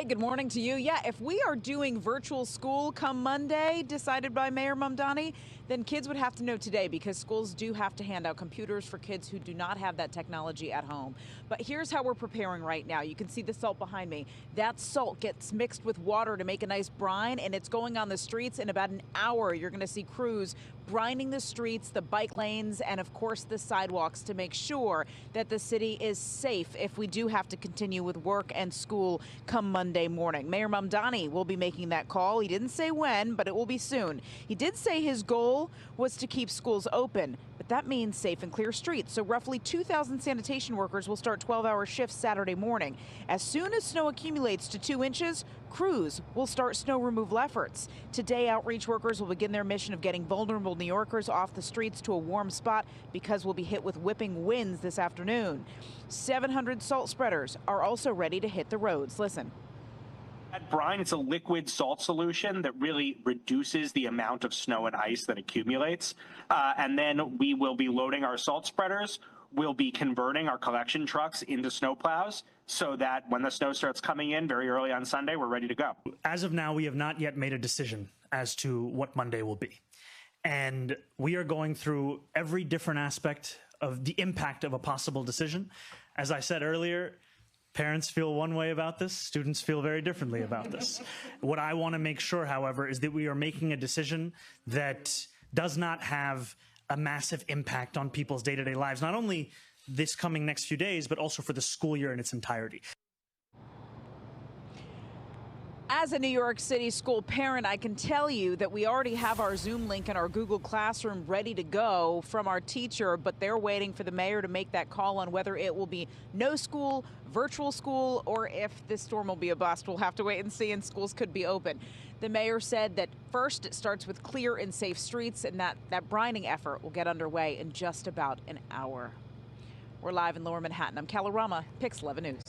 Hey, good morning to you. Yeah, if we are doing virtual school come Monday, decided by Mayor Mamdani, then kids would have to know today because schools do have to hand out computers for kids who do not have that technology at home. But here's how we're preparing right now. You can see the salt behind me. That salt gets mixed with water to make a nice brine, and it's going on the streets. In about an hour, you're going to see crews brining the streets, the bike lanes, and of course the sidewalks to make sure that the city is safe if we do have to continue with work and school come Monday morning. Mayor Mamdani will be making that call. He didn't say when, but it will be soon. He did say his goal was to keep schools open, but that means safe and clear streets. So roughly 2,000 sanitation workers will start 12-hour shifts Saturday morning. As soon as snow accumulates to 2 inches, crews will start snow removal efforts. Today, outreach workers will begin their mission of getting vulnerable New Yorkers off the streets to a warm spot because we'll be hit with whipping winds this afternoon. 700 salt spreaders are also ready to hit the roads. Listen. That brine, it's a liquid salt solution that really reduces the amount of snow and ice that accumulates. And then we will be loading our salt spreaders. We'll be converting our collection trucks into snowplows so that when the snow starts coming in very early on Sunday, we're ready to go. As of now, we have not yet made a decision as to what Monday will be. And we are going through every different aspect of the impact of a possible decision. As I said earlier, parents feel one way about this, students feel very differently about this. What I want to make sure, however, is that we are making a decision that does not have a massive impact on people's day-to-day lives, not only this coming next few days, but also for the school year in its entirety. As a New York City school parent, I can tell you that we already have our Zoom link in our Google Classroom ready to go from our teacher, but they're waiting for the mayor to make that call on whether it will be no school, virtual school, or if this storm will be a bust. We'll have to wait and see, and schools could be open. The mayor said that first it starts with clear and safe streets, and that brining effort will get underway in just about an hour. We're live in Lower Manhattan. I'm Kalorama, Pix 11 News.